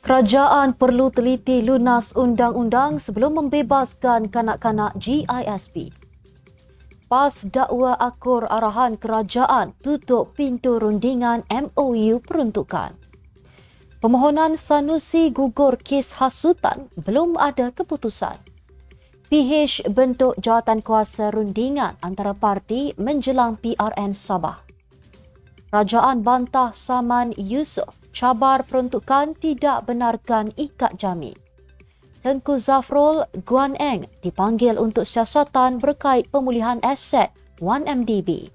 Kerajaan perlu teliti lunas undang-undang sebelum membebaskan kanak-kanak GISP. PAS dakwa akur arahan kerajaan tutup pintu rundingan MOU peruntukan. Permohonan Sanusi gugur kes hasutan belum ada keputusan. PH bentuk jawatankuasa rundingan antara parti menjelang PRN Sabah. Kerajaan bantah saman Yusof cabar peruntukan tidak benarkan ikat jamin. Tengku Zafrul Guan Eng dipanggil untuk siasatan berkait pemulihan aset 1MDB.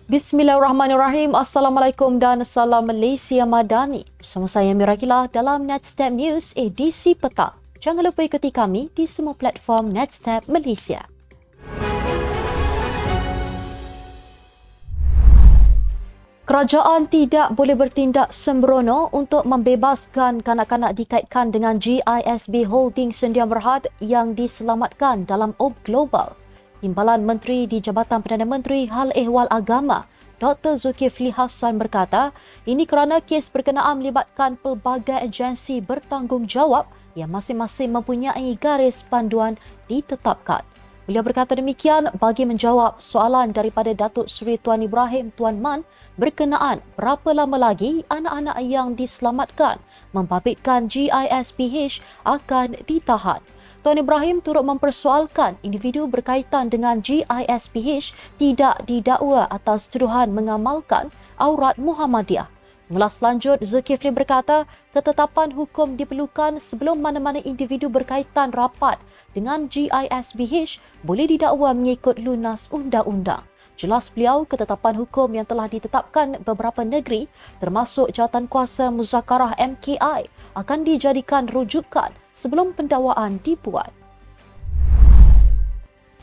Bismillahirrahmanirrahim. Assalamualaikum dan salam Malaysia Madani. Bersama saya Mira Gilah dalam Netstab News edisi petang. Jangan lupa ikuti kami di semua platform Netstab Malaysia. Kerajaan tidak boleh bertindak sembrono untuk membebaskan kanak-kanak dikaitkan dengan GISB Holding Sendian Berhad yang diselamatkan dalam OB Global. Timbalan Menteri di Jabatan Perdana Menteri Hal Ehwal Agama, Dr. Zulkifli Hassan berkata, ini kerana kes berkenaan melibatkan pelbagai agensi bertanggungjawab yang masing-masing mempunyai garis panduan ditetapkan. Beliau berkata demikian bagi menjawab soalan daripada Datuk Seri Tuan Ibrahim Tuan Man berkenaan berapa lama lagi anak-anak yang diselamatkan membabitkan GISPH akan ditahan. Tuan Ibrahim turut mempersoalkan individu berkaitan dengan GISPH tidak didakwa atas tuduhan mengamalkan aurat Muhammadiyah. Mengulas lanjut, Zulkifli berkata ketetapan hukum diperlukan sebelum mana-mana individu berkaitan rapat dengan GISBH boleh didakwa mengikut lunas undang-undang. Jelas beliau, ketetapan hukum yang telah ditetapkan beberapa negeri termasuk Jawatankuasa Muzakarah MKI akan dijadikan rujukan sebelum pendakwaan dibuat.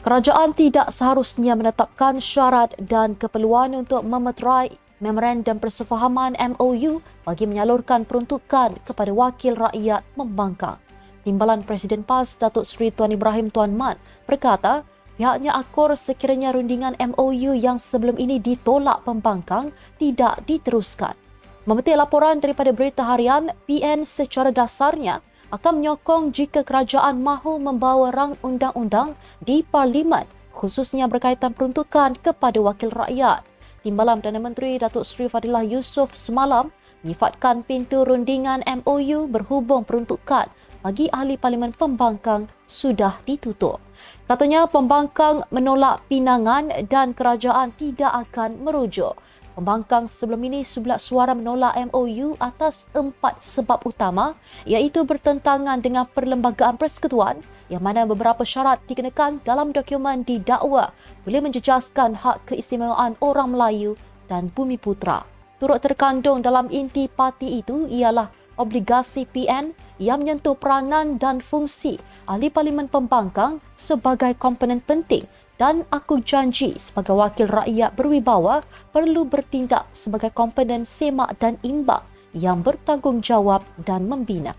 Kerajaan tidak seharusnya menetapkan syarat dan keperluan untuk memeterai Memorandum Persefahaman MOU bagi menyalurkan peruntukan kepada wakil rakyat membangkang. Timbalan Presiden PAS Datuk Seri Tuan Ibrahim Tuan Man berkata, pihaknya akur sekiranya rundingan MOU yang sebelum ini ditolak pembangkang tidak diteruskan. Memetik laporan daripada Berita Harian, PN secara dasarnya akan menyokong jika kerajaan mahu membawa rang undang-undang di Parlimen, khususnya berkaitan peruntukan kepada wakil rakyat. Timbalan Perdana Menteri Datuk Seri Fadilah Yusof semalam menyifatkan pintu rundingan MOU berhubung peruntukan bagi ahli Parlimen Pembangkang sudah ditutup. Katanya pembangkang menolak pinangan dan kerajaan tidak akan merujuk. Pembangkang sebelum ini sebelah suara menolak MOU atas 4 sebab utama iaitu bertentangan dengan Perlembagaan Persekutuan yang mana beberapa syarat dikenakan dalam dokumen didakwa boleh menjejaskan hak keistimewaan orang Melayu dan Bumi Putera. Turut terkandung dalam inti parti itu ialah obligasi PN yang menyentuh peranan dan fungsi ahli Parlimen Pembangkang sebagai komponen penting dan aku janji sebagai wakil rakyat berwibawa perlu bertindak sebagai komponen semak dan imbang yang bertanggungjawab dan membina.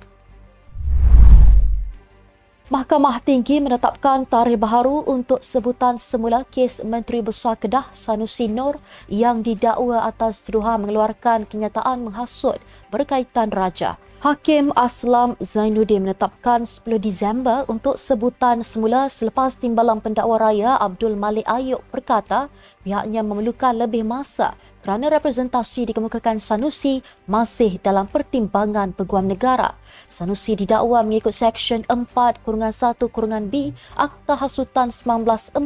Mahkamah Tinggi menetapkan tarikh baharu untuk sebutan semula kes Menteri Besar Kedah Sanusi Nor yang didakwa atas tuduhan mengeluarkan kenyataan menghasut berkaitan raja. Hakim Aslam Zainuddin menetapkan 10 Disember untuk sebutan semula selepas Timbalan Pendakwa Raya Abdul Malik Ayub berkata pihaknya memerlukan lebih masa kerana representasi dikemukakan Sanusi masih dalam pertimbangan Peguam Negara. Sanusi didakwa mengikut Seksyen 4-1-B Akta Hasutan 1948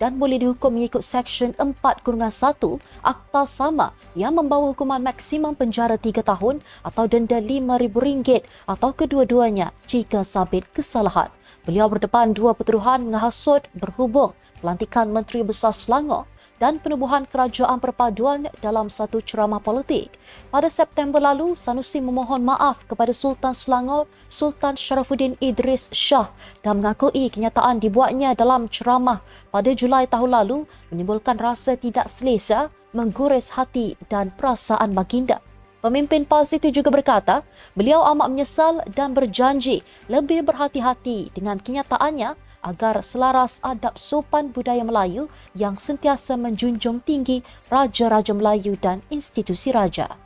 dan boleh dihukum mengikut Seksyen 4-1 Akta sama yang membawa hukuman maksimum penjara 3 tahun atau denda RM5,000 atau kedua-duanya jika sabit kesalahan. Beliau berdepan dua pertuduhan menghasut berhubung pelantikan Menteri Besar Selangor dan penubuhan kerajaan perpaduan dalam satu ceramah politik. Pada September lalu, Sanusi memohon maaf kepada Sultan Selangor, Sultan Sharafuddin Idris Shah dan mengakui kenyataan dibuatnya dalam ceramah pada Julai tahun lalu menimbulkan rasa tidak selesa, menggores hati dan perasaan baginda. Pemimpin PAS itu juga berkata, beliau amat menyesal dan berjanji lebih berhati-hati dengan kenyataannya agar selaras adab sopan budaya Melayu yang sentiasa menjunjung tinggi Raja-Raja Melayu dan institusi raja.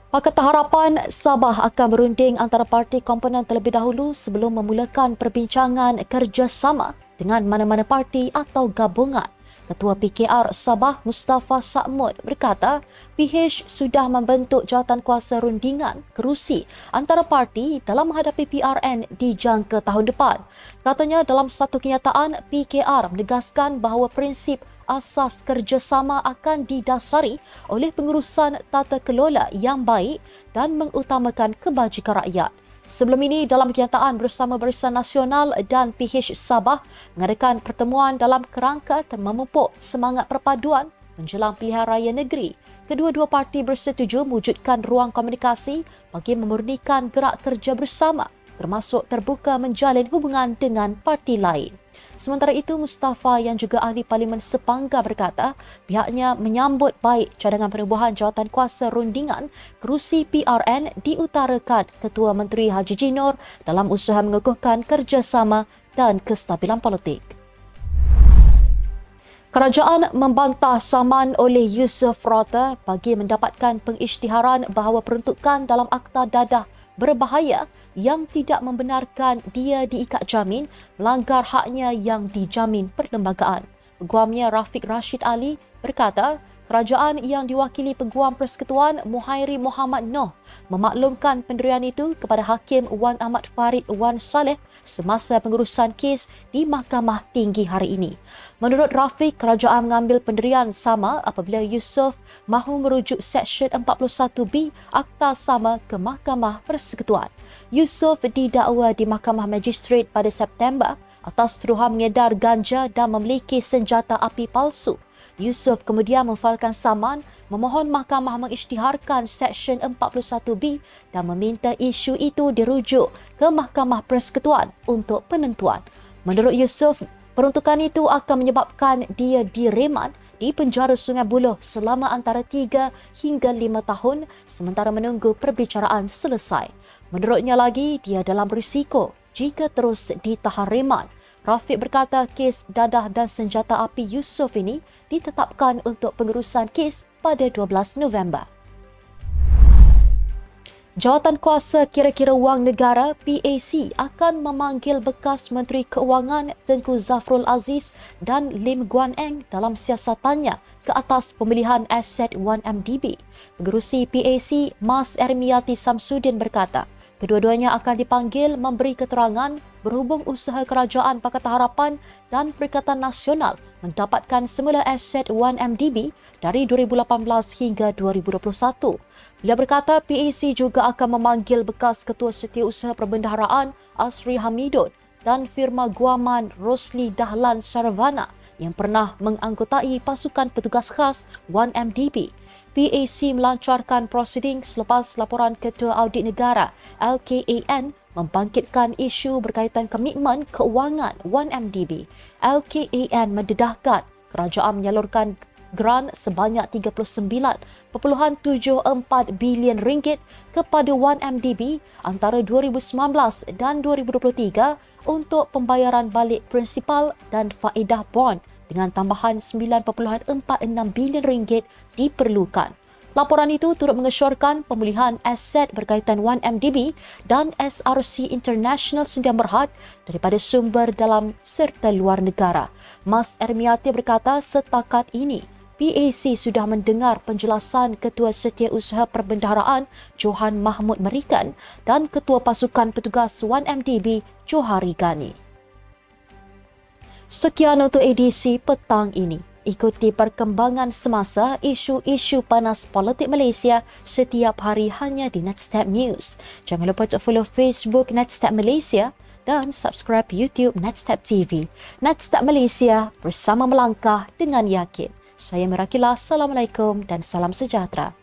Pakatan Harapan Sabah akan berunding antara parti komponen terlebih dahulu sebelum memulakan perbincangan kerjasama dengan mana-mana parti atau gabungan. Ketua PKR Sabah Mustafa Sa'mud berkata PH sudah membentuk jawatankuasa rundingan kerusi antara parti dalam menghadapi PRN di jangka tahun depan. Katanya dalam satu kenyataan, PKR menegaskan bahawa prinsip asas kerjasama akan didasari oleh pengurusan tata kelola yang baik dan mengutamakan kebajikan rakyat. Sebelum ini, dalam kenyataan bersama Barisan Nasional dan PH Sabah mengadakan pertemuan dalam kerangka memupuk semangat perpaduan menjelang pilihan raya negeri. Kedua-dua parti bersetuju mewujudkan ruang komunikasi bagi memurnikan gerak kerja bersama, termasuk terbuka menjalin hubungan dengan parti lain. Sementara itu, Mustafa yang juga ahli Parlimen Sepangga berkata pihaknya menyambut baik cadangan penubuhan jawatankuasa rundingan kerusi PRN diutarakan Ketua Menteri Haji Jinor dalam usaha mengukuhkan kerjasama dan kestabilan politik. Kerajaan membantah saman oleh Yusof Rota bagi mendapatkan pengisytiharan bahawa peruntukan dalam Akta Dadah berbahaya yang tidak membenarkan dia diikat jamin melanggar haknya yang dijamin perlembagaan. Peguamnya Rafiq Rashid Ali berkata kerajaan yang diwakili Peguam Persekutuan Muhairi Muhammad Noh memaklumkan pendirian itu kepada Hakim Wan Ahmad Farid Wan Saleh semasa pengurusan kes di Mahkamah Tinggi hari ini. Menurut Rafiq, kerajaan mengambil pendirian sama apabila Yusof mahu merujuk Seksyen 41B Akta Sama ke Mahkamah Persekutuan. Yusof didakwa di Mahkamah Magistrate pada September atas tuduhan mengedar ganja dan memiliki senjata api palsu. Yusof kemudian memfailkan saman memohon mahkamah mengisytiharkan Seksyen 41B dan meminta isu itu dirujuk ke Mahkamah Persekutuan untuk penentuan. Menurut Yusof, peruntukan itu akan menyebabkan dia direman di penjara Sungai Buloh selama antara 3 hingga 5 tahun sementara menunggu perbicaraan selesai. Menurutnya lagi, dia dalam risiko jika terus ditahan reman. Rafiq berkata kes dadah dan senjata api Yusof ini ditetapkan untuk pengurusan kes pada 12 November. Jawatankuasa Kira-kira Wang Negara PAC akan memanggil bekas Menteri Keuangan Tengku Zafrul Aziz dan Lim Guan Eng dalam siasatannya ke atas pemilihan aset 1MDB. Pengerusi PAC Mas Ermiati Samsudin berkata kedua-duanya akan dipanggil memberi keterangan berhubung usaha kerajaan Pakatan Harapan dan Perikatan Nasional mendapatkan semula aset 1MDB dari 2018 hingga 2021. Beliau berkata PAC juga akan memanggil bekas Ketua Setiausaha Perbendaharaan Asri Hamidun dan firma guaman Rosli Dahlan Saravana yang pernah menganggotai pasukan petugas khas 1MDB. PAC melancarkan prosiding selepas laporan Ketua Audit Negara LKAN membangkitkan isu berkaitan komitmen keuangan 1MDB. LKAN mendedahkan kerajaan menyalurkan grant sebanyak 39.74 bilion ringgit kepada 1MDB antara 2019 dan 2023 untuk pembayaran balik prinsipal dan faedah bond dengan tambahan 9.46 bilion ringgit diperlukan. Laporan itu turut mengesyorkan pemulihan aset berkaitan 1MDB dan SRC International Sedia Berhad daripada sumber dalam serta luar negara. Mas Ermiati berkata setakat ini PAC sudah mendengar penjelasan Ketua Setiausaha Perbendaharaan Johan Mahmud Merikan dan Ketua Pasukan Petugas 1MDB Johari Gani. Sekian untuk edisi petang ini. Ikuti perkembangan semasa isu-isu panas politik Malaysia setiap hari hanya di Netstab News. Jangan lupa untuk follow Facebook Netstab Malaysia dan subscribe YouTube Netstab TV. Netstab Malaysia bersama melangkah dengan yakin. Saya Merakila, Assalamualaikum dan salam sejahtera.